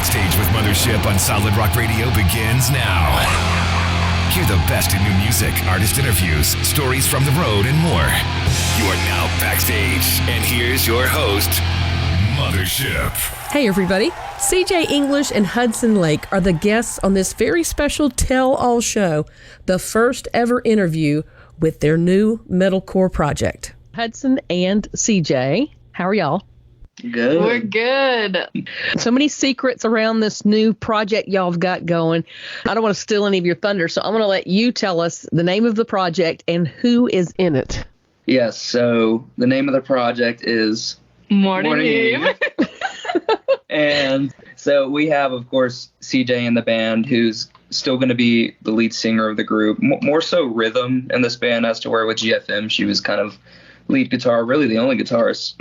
Backstage with Mothership on Solid Rock Radio begins now. Hear the best in new music, artist interviews, stories from the road, and more. You are now backstage, and here's your host, Mothership. Hey everybody, CJ English and Hudson Lake are the guests on this very special tell-all show, the first ever interview with their new metalcore project. Hudson and CJ, how are y'all? Good. We're good. So many secrets around this new project y'all have got going. I don't want to steal any of your thunder, so I'm going to let you tell us the name of the project and who is in it. Yes, so the name of the project is Mourning Eve. And so we have, of course, CJ in the band, who's still going to be the lead singer of the group. More so rhythm in this band, as to where with GFM she was kind of lead guitar, really the only guitarist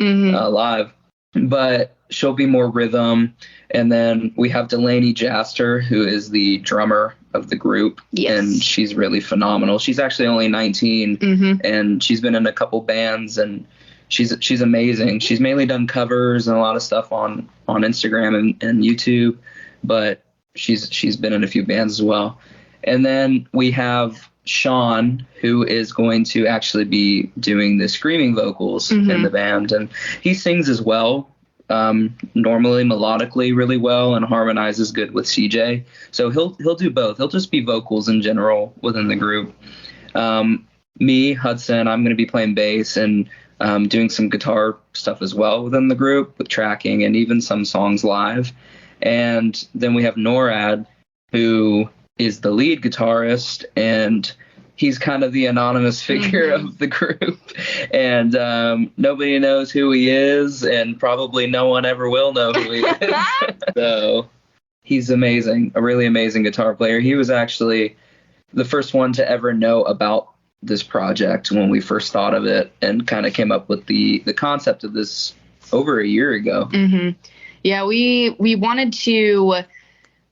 live. But she'll be more rhythm. And then we have Delaney Jaster, who is the drummer of the group. Yes. And she's really phenomenal. She's actually only 19, and she's been in a couple bands, and she's amazing. She's mainly done covers and a lot of stuff on Instagram and YouTube, but she's been in a few bands as well. And then we have Sean, who is going to actually be doing the screaming vocals in the band, and he sings as well, normally melodically really well, and harmonizes good with CJ. So he'll do both. He'll just be vocals in general within the group. Me, Hudson, I'm going to be playing bass and doing some guitar stuff as well within the group with tracking and even some songs live. And then we have NORAD, who is the lead guitarist, and he's kind of the anonymous figure of the group. And nobody knows who he is, and probably no one ever will know who he is. So he's amazing, a really amazing guitar player. He was actually the first one to ever know about this project when we first thought of it, and kind of came up with the concept of this over a year ago. Yeah, we wanted to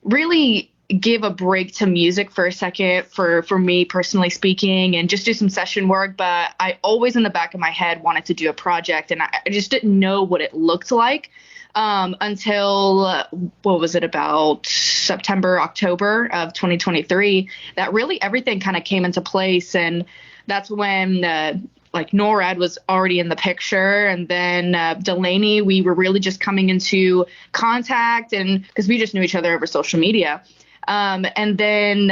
really give a break to music for a second, for me personally speaking, and just do some session work. But I always in the back of my head wanted to do a project, and I just didn't know what it looked like until what was it, about September, October of 2023, that really everything kind of came into place. And that's when like NORAD was already in the picture, and then Delaney, we were really just coming into contact, and because we just knew each other over social media. And then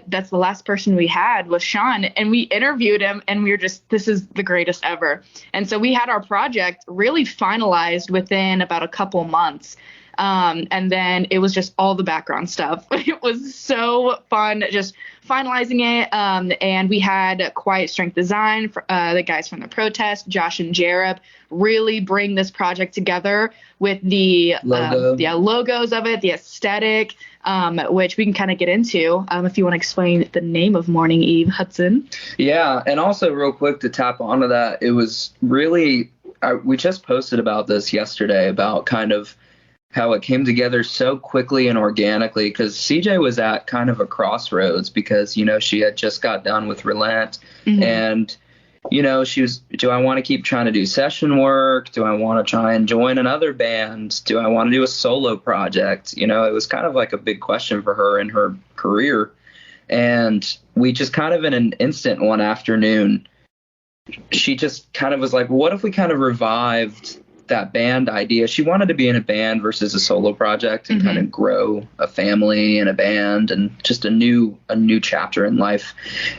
that's the last person we had was Sean, and we interviewed him, and we were just, this is the greatest ever. And so we had our project really finalized within about a couple months. And then it was just all the background stuff. It was so fun just finalizing it. And we had Quiet Strength Design, the guys from The Protest, Josh and Jareb, really bring this project together with the logos of it, the aesthetic, which we can kind of get into if you want to explain the name of Mourning Eve, Hudson. Yeah, and also real quick to tap onto that, it was really, we just posted about this yesterday, about kind of how it came together so quickly and organically, because CJ was at kind of a crossroads, because, you know, she had just got done with Relent, and, you know, she was, do I want to keep trying to do session work? Do I want to try and join another band? Do I want to do a solo project? You know, it was kind of like a big question for her in her career. And we just kind of in an instant one afternoon, she just kind of was like, what if we kind of revived that band idea? She wanted to be in a band versus a solo project, and kind of grow a family and a band, and just a new chapter in life.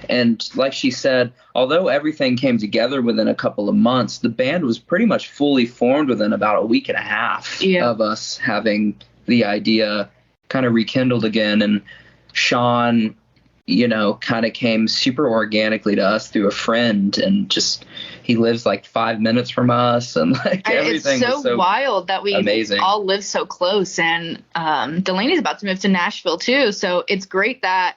And like she said, although everything came together within a couple of months, the band was pretty much fully formed within about a week and a half of us having the idea kind of rekindled again. And Sean, you know, kind of came super organically to us through a friend, and just, he lives like 5 minutes from us, and like everything. It's so wild that we amazing. All live so close. And Delaney's about to move to Nashville too, so it's great that,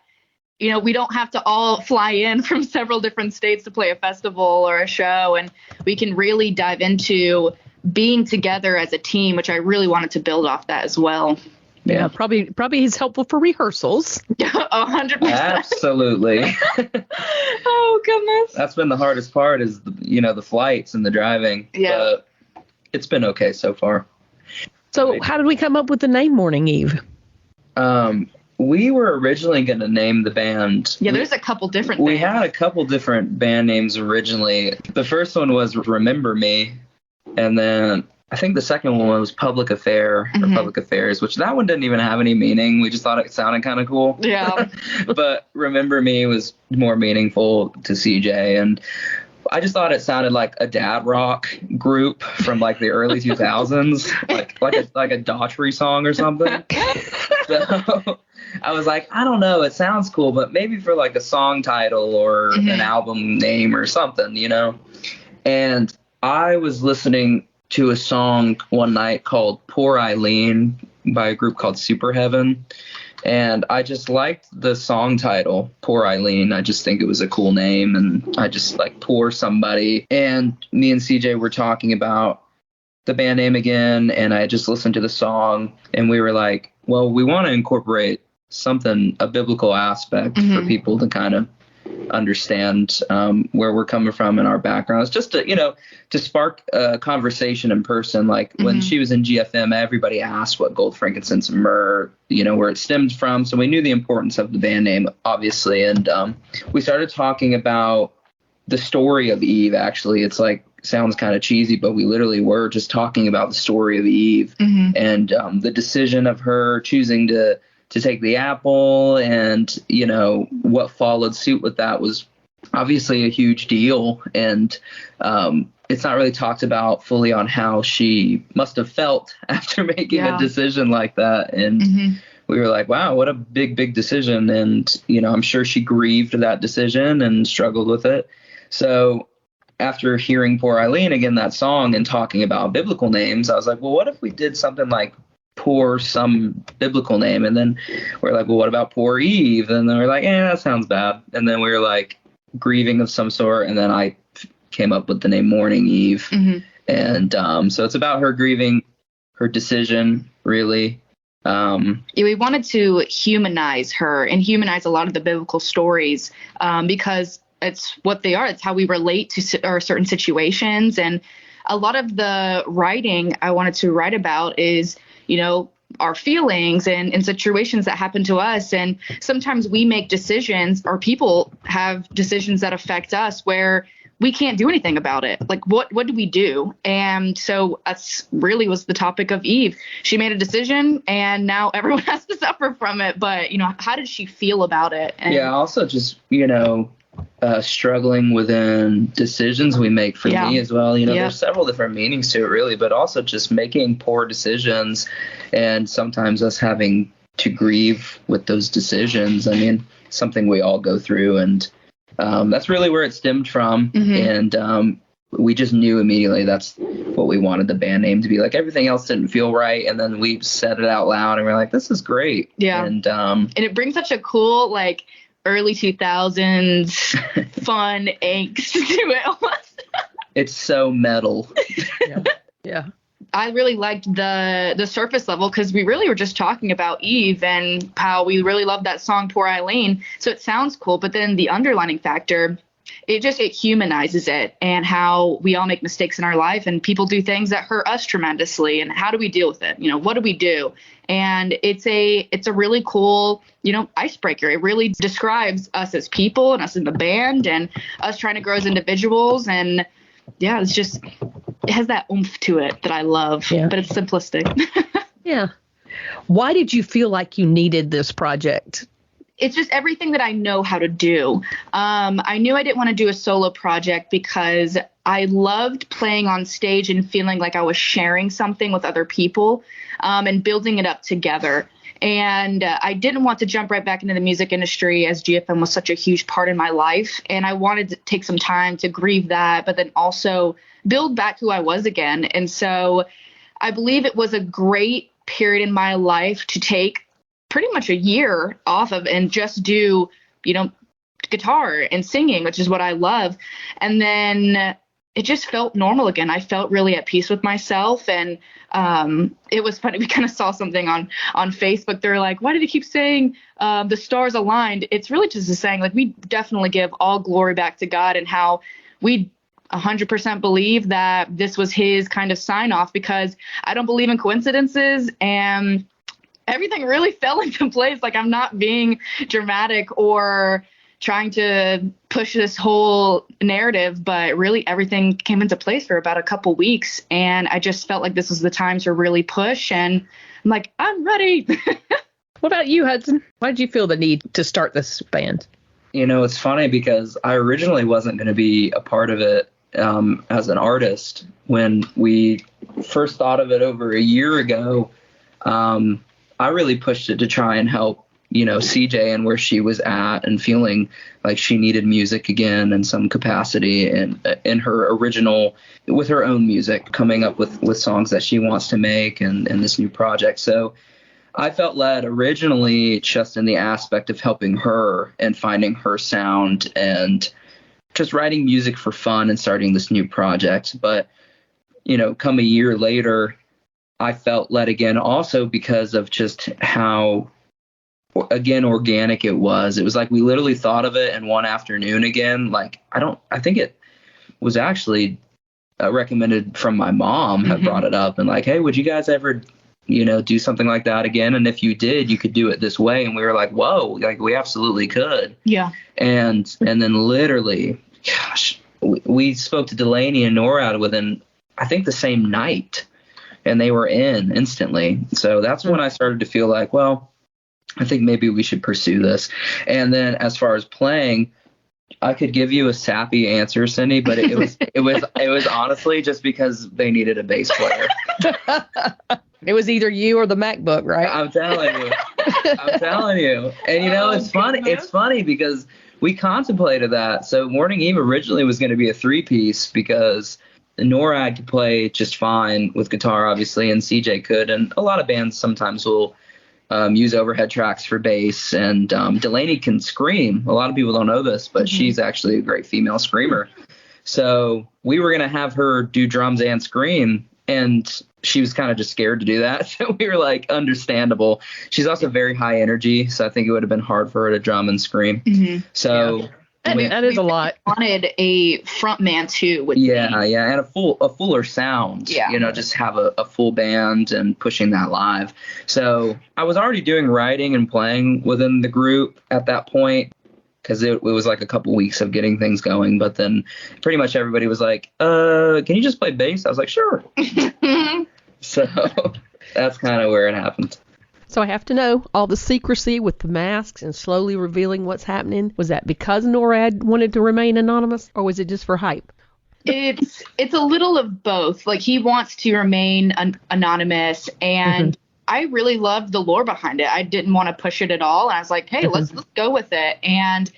you know, we don't have to all fly in from several different states to play a festival or a show, and we can really dive into being together as a team, which I really wanted to build off that as well. Yeah, probably is helpful for rehearsals. 100%. Absolutely. Oh, goodness. That's been the hardest part, is, you know, the flights and the driving. Yeah. But it's been okay so far. So how did we come up with the name Mourning Eve? We were originally going to name the band. Yeah, there's a couple different We things. had a couple different band names originally. The first one was Remember Me, and then I think the second one was Public Affair or Public Affairs, which that one didn't even have any meaning. We just thought it sounded kind of cool. Yeah. But Remember Me was more meaningful to CJ, and I just thought it sounded like a dad rock group from like the early 2000s, like a Daughtry song or something. So I was like, I don't know, it sounds cool, but maybe for like a song title or an album name or something, you know? And I was listening to a song one night called Poor Eileen by a group called Super Heaven. And I just liked the song title, Poor Eileen. I just think it was a cool name, and I just like Poor Somebody. And me and CJ were talking about the band name again, and I just listened to the song, and we were like, well, we want to incorporate something, a biblical aspect for people to kind of understand where we're coming from in our backgrounds, just to, you know, to spark a conversation in person. Like when she was in GFM, everybody asked what gold, frankincense, and myrrh, you know, where it stemmed from. So we knew the importance of the band name, obviously. And we started talking about the story of Eve. Actually, it's like, sounds kind of cheesy, but we literally were just talking about the story of Eve and the decision of her choosing to take the apple, and, you know, what followed suit with that was obviously a huge deal. And it's not really talked about fully on how she must have felt after making a decision like that. And we were like, wow, what a big decision. And, you know, I'm sure she grieved that decision and struggled with it. So after hearing Poor Eileen again, that song, and talking about biblical names, I was like, well, what if we did something like Poor some biblical name? And then we're like, well, what about Poor Eve? And then we're like, that sounds bad. And then we were like, grieving of some sort. And then I came up with the name Mourning Eve. And so it's about her grieving her decision, really. We wanted to humanize her and humanize a lot of the biblical stories because it's what they are. It's how we relate to our certain situations. And a lot of the writing I wanted to write about is, you know, our feelings and situations that happen to us. And sometimes we make decisions, or people have decisions that affect us where we can't do anything about it. Like, what do we do? And so that's really was the topic of Eve. She made a decision, and now everyone has to suffer from it. But, you know, how did she feel about it? And also just, you know, struggling within decisions we make for me as well. You know, there's several different meanings to it, really, but also just making poor decisions, and sometimes us having to grieve with those decisions. I mean, something we all go through, and that's really where it stemmed from. And we just knew immediately that's what we wanted the band name to be. Like, everything else didn't feel right, and then we said it out loud, and we're like, this is great. And it brings such a cool, like, early 2000s fun angst to it almost. It's so metal. I really liked the surface level, because we really were just talking about Eve and how we really love that song Poor Eileen. So it sounds cool, but then the underlining factor, it humanizes it, and how we all make mistakes in our life, and people do things that hurt us tremendously, and how do we deal with it? You know, what do we do? And it's a really cool, you know, icebreaker. It really describes us as people and us in the band and us trying to grow as individuals. And it's just, it has that oomph to it that I love, but it's simplistic. Why did you feel like you needed this project? It's just everything that I know how to do. I knew I didn't want to do a solo project because I loved playing on stage and feeling like I was sharing something with other people and building it up together. And I didn't want to jump right back into the music industry, as GFM was such a huge part in my life. And I wanted to take some time to grieve that, but then also build back who I was again. And so I believe it was a great period in my life to take pretty much a year off of and just do, you know, guitar and singing, which is what I love. And then it just felt normal again. I felt really at peace with myself. And it was funny. We kind of saw something on Facebook. They're like, why did you keep saying the stars aligned? It's really just saying, like, we definitely give all glory back to God, and how we 100% believe that this was his kind of sign off, because I don't believe in coincidences. And everything really fell into place. Like, I'm not being dramatic or trying to push this whole narrative, but really everything came into place for about a couple weeks. And I just felt like this was the time to really push. And I'm like, I'm ready. What about you, Hudson? Why did you feel the need to start this band? You know, it's funny because I originally wasn't going to be a part of it as an artist. When we first thought of it over a year ago, I really pushed it to try and help, you know, CJ and where she was at and feeling like she needed music again in some capacity, and in her original, with her own music, coming up with songs that she wants to make and this new project. So I felt led originally just in the aspect of helping her and finding her sound and just writing music for fun and starting this new project. But, you know, come a year later, I felt led again also because of just how, again, organic it was. It was like we literally thought of it in one afternoon again. Like, I think it was actually recommended from my mom, had brought it up and like, hey, would you guys ever, you know, do something like that again? And if you did, you could do it this way. And we were like, whoa, like we absolutely could. Yeah. And then literally, gosh, we spoke to Delaney and NORAD within, I think, the same night, and they were in instantly. So that's when I started to feel like, well, I think maybe we should pursue this. And then as far as playing, I could give you a sappy answer, Cindy, but it was honestly just because they needed a bass player. It was either you or the MacBook, right? I'm telling you. And you know, it's funny. It's funny because we contemplated that. So Mourning Eve originally was going to be a 3-piece because NORAD could play just fine with guitar, obviously, and CJ could. And a lot of bands sometimes will use overhead tracks for bass. And Delaney can scream. A lot of people don't know this, but she's actually a great female screamer. So we were going to have her do drums and scream, and she was kind of just scared to do that. So we were like, understandable. She's also very high energy, so I think it would have been hard for her to drum and scream. So I mean, that is a lot. Wanted a front man too. And a fuller sound. Yeah. You know, just have a full band and pushing that live. So I was already doing writing and playing within the group at that point, because it was like a couple weeks of getting things going. But then pretty much everybody was like, can you just play bass? I was like, sure. So that's kind of where it happened. So I have to know, all the secrecy with the masks and slowly revealing what's happening, was that because NORAD wanted to remain anonymous, or was it just for hype? It's a little of both. Like, he wants to remain anonymous, and I really loved the lore behind it. I didn't want to push it at all. And I was like, hey, let's go with it. And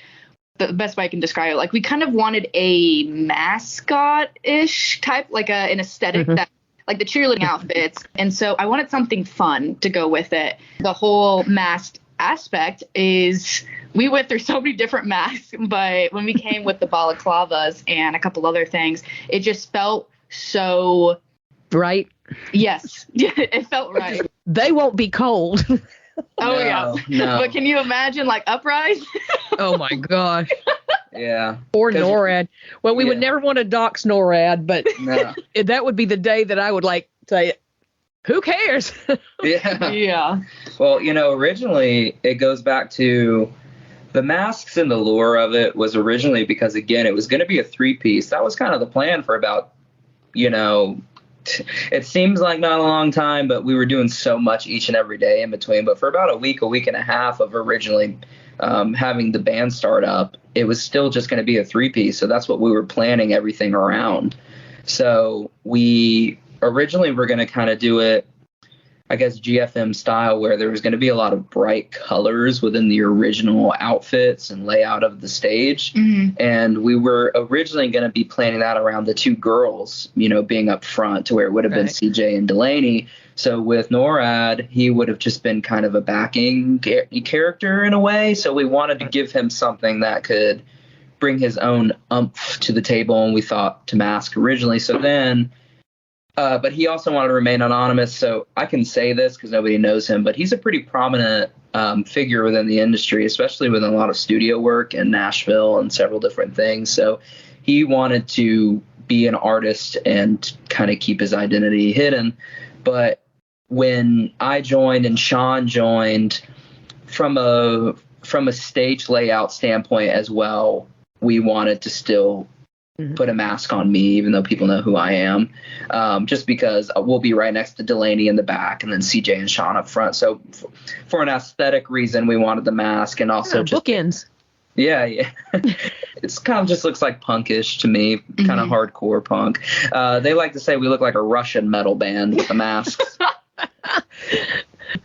the best way I can describe it, like, we kind of wanted a mascot-ish type, like an aesthetic that, like the cheerleading outfits. And so I wanted something fun to go with it. The whole masked aspect is, we went through so many different masks, but when we came with the balaclavas and a couple other things, it just felt so right. Yes, it felt right. They won't be cold. No. But can you imagine, like, Uprise? Oh my gosh. Yeah. Or NORAD. Well, we would never want to dox NORAD, but that would be the day that I would like say, who cares? Yeah. Well, you know, originally it goes back to the masks, and the lure of it was originally because, again, it was going to be a 3-piece. That was kind of the plan for about, you know, it seems like not a long time, but we were doing so much each and every day in between. But for about a week and a half of originally having the band start up, it was still just going to be a 3-piece. So that's what we were planning everything around. So we originally were going to kind of do it, I guess, GFM style, where there was going to be a lot of bright colors within the original outfits and layout of the stage. And we were originally going to be planning that around the 2 girls, you know, being up front, to where it would have been CJ and Delaney. So with NORAD, he would have just been kind of a backing character in a way. So we wanted to give him something that could bring his own oomph to the table, and we thought to mask originally. So then, but he also wanted to remain anonymous. So I can say this because nobody knows him, but he's a pretty prominent figure within the industry, especially within a lot of studio work in Nashville and several different things. So he wanted to be an artist and kind of keep his identity hidden. But when I joined and Sean joined, from a stage layout standpoint as well, we wanted to still put a mask on me, even though people know who I am, just because we'll be right next to Delaney in the back and then CJ and Sean up front. So for an aesthetic reason, we wanted the mask, and also just bookends. Yeah. It's kind of just looks like punkish to me, kind of hardcore punk. They like to say we look like a Russian metal band with the masks.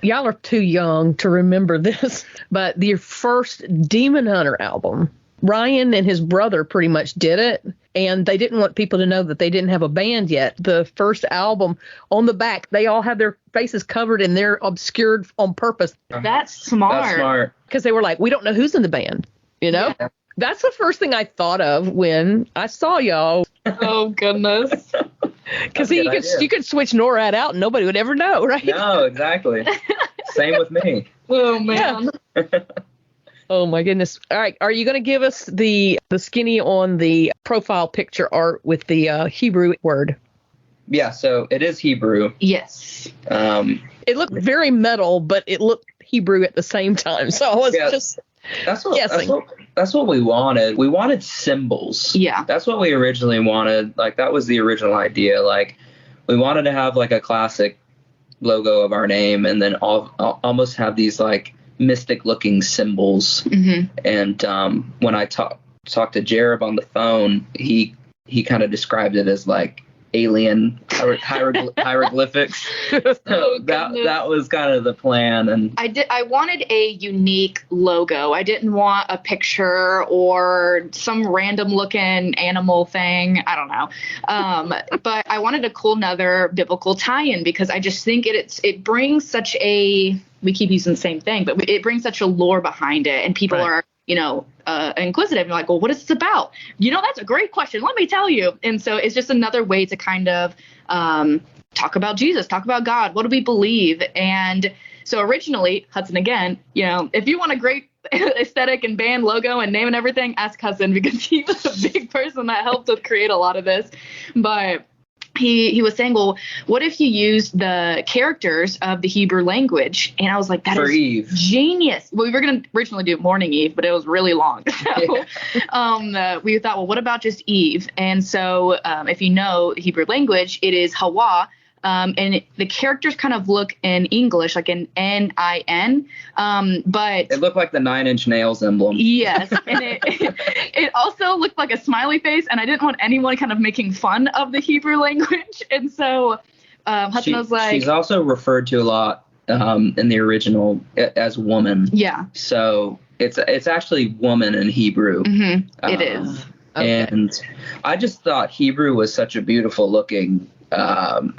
Y'all are too young to remember this, but your first Demon Hunter album, Ryan and his brother pretty much did it, and they didn't want people to know that they didn't have a band yet. The first album, on the back, they all have their faces covered and they're obscured on purpose. That's smart. That's smart. Because they were like, we don't know who's in the band, you know? Yeah. That's the first thing I thought of when I saw y'all. Oh, goodness. Because you could switch NORAD out and nobody would ever know, right? No, exactly. Same with me. Oh, man. Yeah. Oh, my goodness. All right. Are you going to give us the skinny on the profile picture art with the Hebrew word? Yeah, so it is Hebrew. Yes. It looked very metal, but it looked Hebrew at the same time. So I was just guessing. That's what we wanted. We wanted symbols. Yeah. That's what we originally wanted. Like, that was the original idea. Like, we wanted to have, like, a classic logo of our name and then almost have these, like, mystic-looking symbols. Mm-hmm. And when I talked to Jared on the phone, he kind of described it as, like, alien hieroglyphics. So that was kind of the plan. And I wanted a unique logo. I didn't want a picture or some random looking animal thing. I don't know. But I wanted a cool another biblical tie-in, because I just think it brings such a, we keep using the same thing, but it brings such a lore behind it, and people are, inquisitive and like, well, what is this about? That's a great question. Let me tell you. And so it's just another way to kind of talk about Jesus, talk about God. What do we believe? And so originally, Hudson, again, if you want a great aesthetic and band logo and name and everything, ask Hudson, because he was a big person that helped us create a lot of this. But he was saying, well, what if you used the characters of the Hebrew language? And I was like, that is Eve. Genius. Well, we were going to originally do Mourning Eve, but it was really long. So we thought, well, what about just Eve? And so if you know Hebrew language, it is Hawa. And the characters kind of look in English like an N-I-N, but it looked like the 9 Inch Nails emblem. Yes, and it also looked like a smiley face, and I didn't want anyone kind of making fun of the Hebrew language, and so Hudson was like, she's also referred to a lot in the original as woman. Yeah. So it's actually woman in Hebrew. Mm-hmm. It is. Okay. And I just thought Hebrew was such a beautiful looking.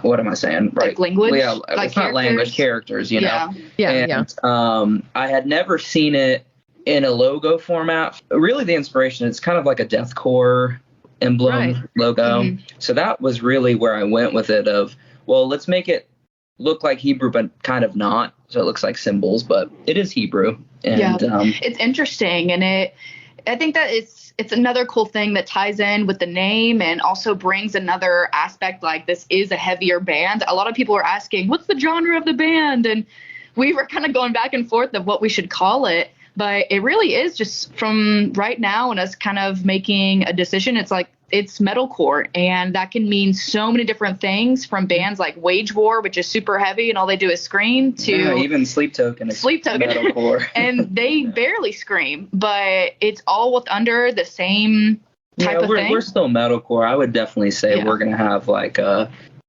What am I saying? Right. Like language? Yeah, like it's not language, characters, know? Yeah. I had never seen it in a logo format. Really, the inspiration, it's kind of like a deathcore emblem logo. Mm-hmm. So that was really where I went with it of, well, let's make it look like Hebrew, but kind of not. So it looks like symbols, but it is Hebrew. And it's interesting. And I think that it's another cool thing that ties in with the name and also brings another aspect, like this is a heavier band. A lot of people are asking, what's the genre of the band? And we were kind of going back and forth of what we should call it. But it really is just from right now and us kind of making a decision. It's like, it's metalcore, and that can mean so many different things, from bands like Wage War, which is super heavy and all they do is scream, to even Sleep Token is metalcore. And they barely scream, but it's all under the same type of thing. We're still metalcore. I would definitely say we're going to have like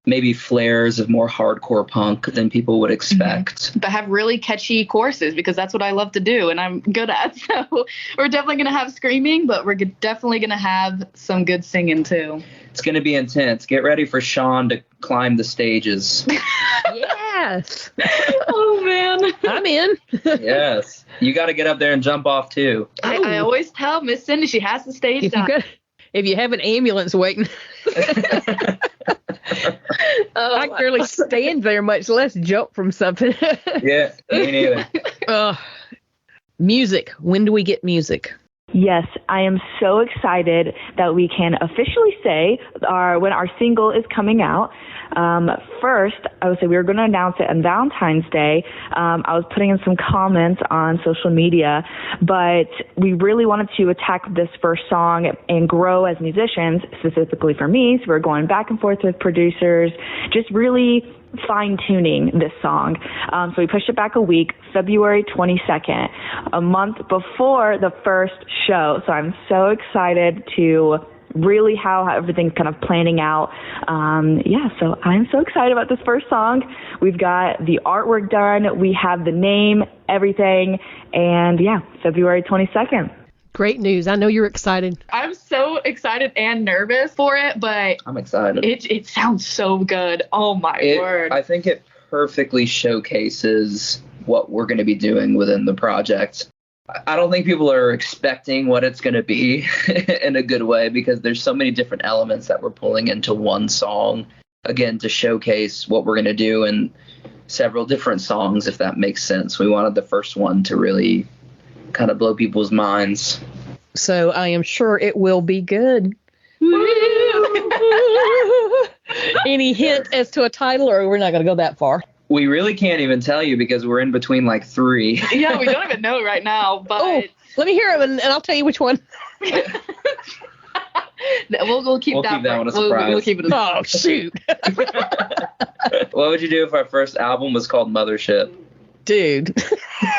maybe flares of more hardcore punk than people would expect. Mm-hmm. But have really catchy choruses, because that's what I love to do and I'm good at. So we're definitely going to have screaming, but we're definitely going to have some good singing too. It's going to be intense. Get ready for Sean to climb the stages. Yes. Oh, man. I'm in. Yes. You got to get up there and jump off too. I always tell Miss Cindy she has to stay down. If you have an ambulance waiting. I can barely stand there, much less jump from something. Yeah, me neither. Music. When do we get music? Yes, I am so excited that we can officially say when our single is coming out. First, I would say we were going to announce it on Valentine's Day. I was putting in some comments on social media, but we really wanted to attack this first song and grow as musicians, specifically for me. So we're going back and forth with producers, just really fine-tuning this song. So we pushed it back a week, February 22nd, a month before the first show. So I'm so excited to really how everything's kind of planning out. So I'm so excited about this first song. We've got the artwork done. We have the name, everything. And February 22nd. Great news. I know you're excited. I'm so excited and nervous for it, but I'm excited. It sounds so good. Oh my word. I think it perfectly showcases what we're going to be doing within the project. I don't think people are expecting what it's going to be in a good way, because there's so many different elements that we're pulling into one song, again, to showcase what we're going to do in several different songs, if that makes sense. We wanted the first one to really kind of blow people's minds. So I am sure it will be good. Any hint as to a title, or we're not going to go that far? We really can't even tell you because we're in between like three. Yeah, we don't even know right now. But let me hear them, and I'll tell you which one. We'll keep that one a surprise. We'll keep it Oh, shoot. What would you do if our first album was called Mothership? Dude.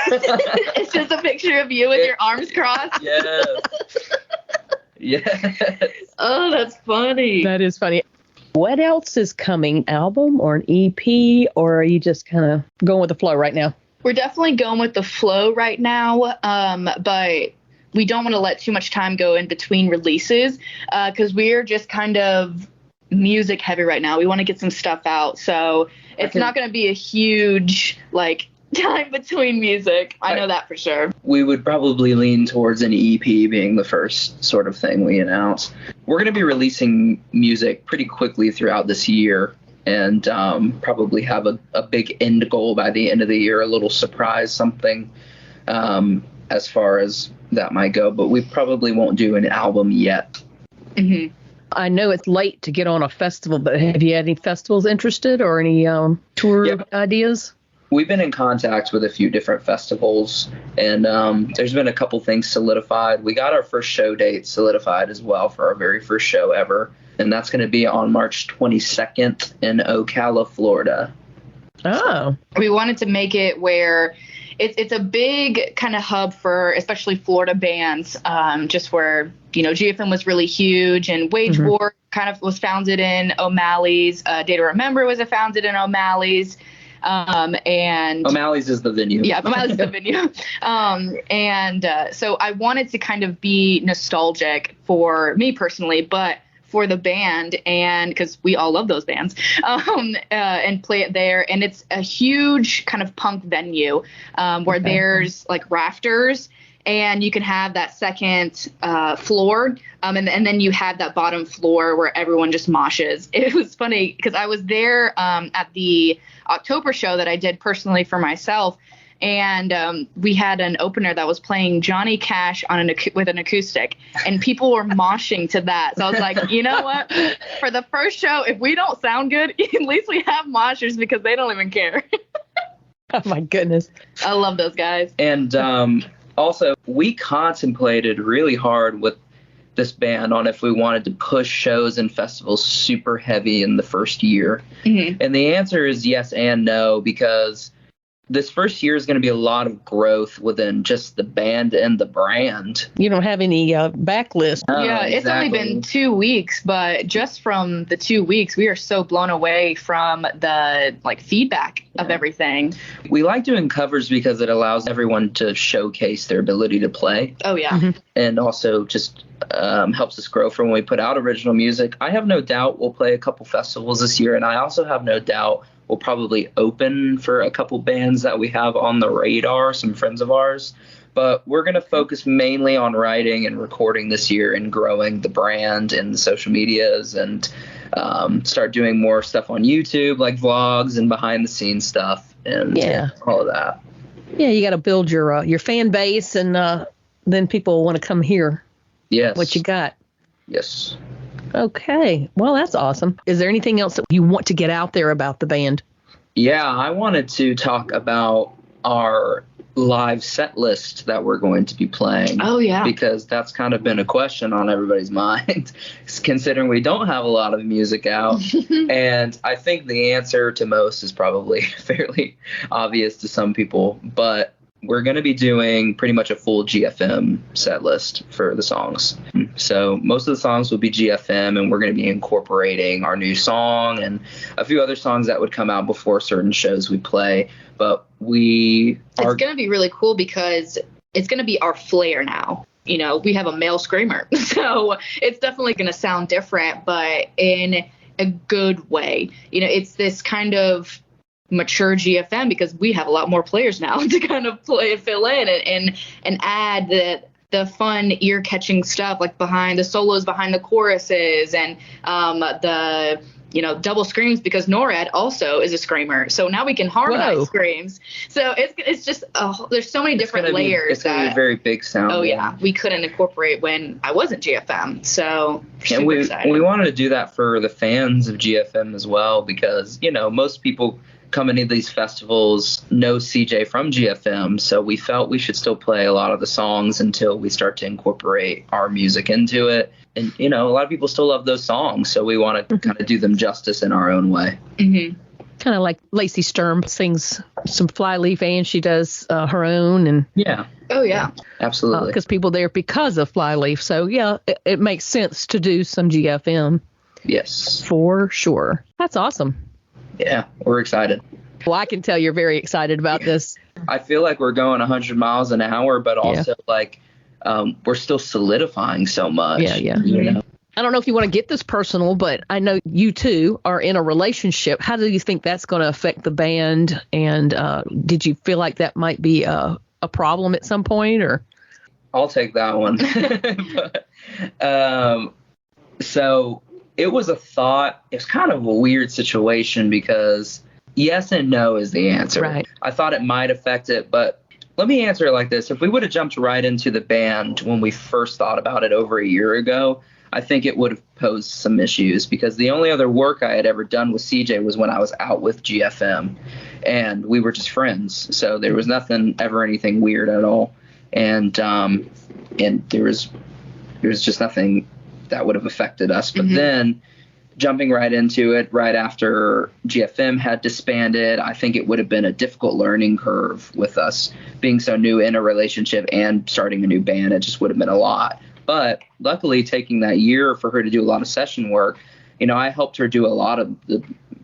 It's just a picture of you with your arms crossed. Yes. Yes. Oh, that's funny. That is funny. What else is coming? Album or an EP, or are you just kind of going with the flow right now? We're definitely going with the flow right now, but we don't want to let too much time go in between releases because we're just kind of music heavy right now. We want to get some stuff out, so it's not going to be a huge time between music. I know that for sure. We would probably lean towards an EP being the first sort of thing we announce. We're going to be releasing music pretty quickly throughout this year, and probably have a big end goal by the end of the year, a little surprise, something as far as that might go. But we probably won't do an album yet. Mm-hmm. I know it's late to get on a festival, but have you had any festivals interested or any tour ideas? We've been in contact with a few different festivals, and there's been a couple things solidified. We got our first show date solidified as well for our very first show ever, and that's going to be on March 22nd in Ocala, Florida. Oh. We wanted to make it where it's a big kind of hub for especially Florida bands, just where, GFM was really huge, and Wage War kind of was founded in O'Malley's. Day to Remember was founded in O'Malley's. And O'Malley's is the venue. Yeah, O'Malley's is the venue. So I wanted to kind of be nostalgic for me personally, but for the band, and because we all love those bands, and play it there. And it's a huge kind of punk venue where there's rafters, and you can have that second floor, and then you have that bottom floor where everyone just moshes. It was funny because I was there at the October show that I did personally for myself, and we had an opener that was playing Johnny Cash on with an acoustic, and people were moshing to that. So I was like, you know what? For the first show, if we don't sound good, at least we have moshers because they don't even care. Oh my goodness. I love those guys. And also, we contemplated really hard with this band on if we wanted to push shows and festivals super heavy in the first year. Mm-hmm. And the answer is yes and no, because this first year is going to be a lot of growth within just the band and the brand. You don't have any backlist. Yeah, it's only been 2 weeks, but just from the 2 weeks, we are so blown away from the feedback of everything. We like doing covers because it allows everyone to showcase their ability to play. Oh, yeah. Mm-hmm. And also just helps us grow from when we put out original music. I have no doubt we'll play a couple festivals this year, and I also have no doubt we'll probably open for a couple bands that we have on the radar, some friends of ours. But we're going to focus mainly on writing and recording this year and growing the brand and the social medias, and start doing more stuff on YouTube, like vlogs and behind the scenes stuff and all of that. Yeah, you got to build your fan base and then people will want to come hear what you got. Yes. Okay. Well, that's awesome. Is there anything else that you want to get out there about the band? Yeah, I wanted to talk about our live set list that we're going to be playing. Oh, yeah. Because that's kind of been a question on everybody's mind, considering we don't have a lot of music out. And I think the answer to most is probably fairly obvious to some people, but we're going to be doing pretty much a full GFM set list for the songs. So most of the songs will be GFM, and we're going to be incorporating our new song and a few other songs that would come out before certain shows we play. But it's going to be really cool because it's going to be our flair now. You know, we have a male screamer, so it's definitely going to sound different, but in a good way. You know, it's this kind of mature GFM because we have a lot more players now to kind of play and fill in and add the fun ear catching stuff like behind the solos, behind the choruses, and the double screams because NORAD also is a screamer. So now we can harmonize screams. So it's just there's so many different layers. It's gonna be a very big sound. Oh yeah, we couldn't incorporate when I wasn't GFM. So and we wanted to do that for the fans of GFM as well because most people coming into these festivals know CJ from GFM, so we felt we should still play a lot of the songs until we start to incorporate our music into it. And, a lot of people still love those songs, so we want to kind of do them justice in our own way. Mm-hmm. Kind of like Lacey Sturm sings some Flyleaf and she does her own. And yeah. Oh, yeah. Absolutely. Because people there because of Flyleaf. So, yeah, it makes sense to do some GFM. Yes. For sure. That's awesome. Yeah, we're excited. Well, I can tell you're very excited about this. I feel like we're going 100 miles an hour, but also we're still solidifying so much. Yeah. I don't know if you want to get this personal, but I know you two are in a relationship. How do you think that's going to affect the band? And did you feel like that might be a problem at some point? Or I'll take that one. So it was a thought. It's kind of a weird situation because yes and no is the answer. Right. I thought it might affect it, but let me answer it like this. If we would have jumped right into the band when we first thought about it over a year ago, I think it would have posed some issues because the only other work I had ever done with CJ was when I was out with GFM, and we were just friends. So there was anything weird at all. And there was just nothing that would have affected us. But then jumping right into it right after GFM had disbanded, I think it would have been a difficult learning curve with us being so new in a relationship and starting a new band. It just would have been a lot. But luckily, taking that year for her to do a lot of session work, I helped her do a lot of the,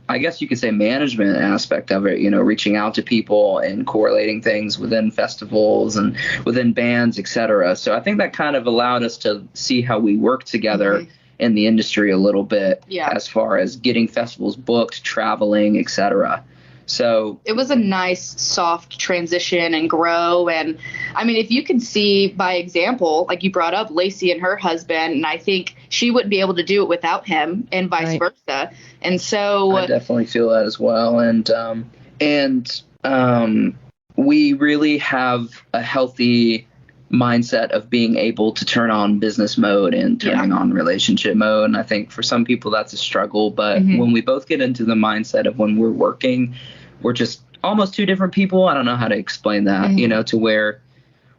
I guess you could say, management aspect of it, reaching out to people and correlating things within festivals and within bands, etc. So I think that kind of allowed us to see how we work together in the industry a little bit as far as getting festivals booked, traveling, etc. So it was a nice soft transition and grow. And I mean, if you can see by example, like you brought up Lacey and her husband, and I think she wouldn't be able to do it without him and vice versa. And so I definitely feel that as well. And we really have a healthy mindset of being able to turn on business mode and turning on relationship mode. And I think for some people that's a struggle, but when we both get into the mindset of when we're working, we're just almost two different people. I don't know how to explain that, to where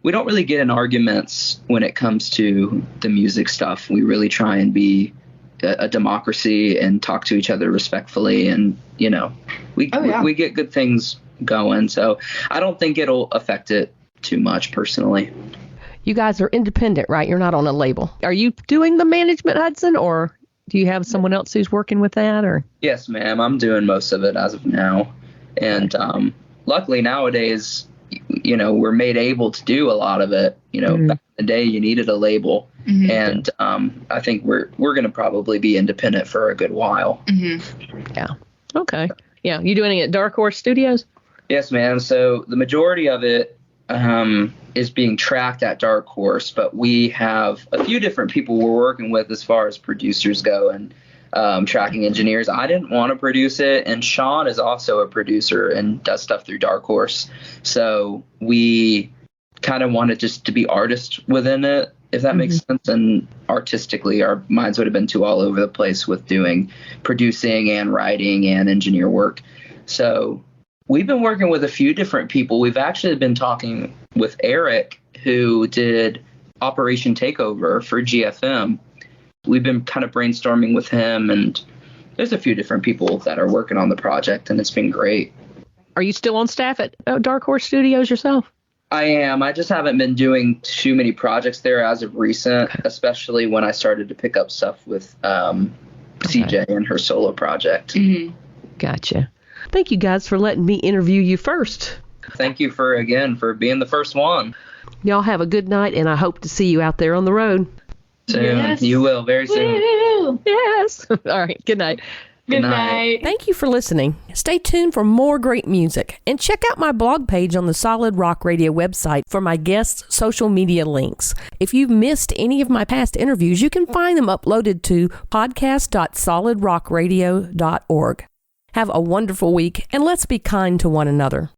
we don't really get in arguments when it comes to the music stuff. We really try and be a democracy and talk to each other respectfully. And, we get good things going. So I don't think it'll affect it too much personally. You guys are independent, right? You're not on a label. Are you doing the management, Hudson, or do you have someone else who's working with that? Or Yes, ma'am. I'm doing most of it as of now. And luckily nowadays, we're made able to do a lot of it. Back in the day, you needed a label. And I think we're going to probably be independent for a good while. Yeah. Okay. Yeah. You doing it at Dark Horse Studios? Yes, ma'am. So the majority of it is being tracked at Dark Horse, but we have a few different people we're working with as far as producers go and tracking engineers. I didn't want to produce it, and Sean is also a producer and does stuff through Dark Horse. So we kind of wanted just to be artists within it, if that makes sense. And artistically, our minds would have been too all over the place with doing producing and writing and engineer work. So we've been working with a few different people. We've actually been talking with Eric, who did Operation Takeover for GFM. We've been kind of brainstorming with him, and there's a few different people that are working on the project, and it's been great. Are you still on staff at Dark Horse Studios yourself? I am. I just haven't been doing too many projects there as of recent, especially when I started to pick up stuff with CJ and her solo project. Gotcha. Thank you guys for letting me interview you first. Thank you for being the first one. Y'all have a good night, and I hope to see you out there on the road. Soon. Yes. You will, very soon. Woo! Yes. All right. Good night. Good night. Thank you for listening. Stay tuned for more great music, and check out my blog page on the Solid Rock Radio website for my guests' social media links. If you've missed any of my past interviews, you can find them uploaded to podcast.solidrockradio.org. Have a wonderful week, and let's be kind to one another.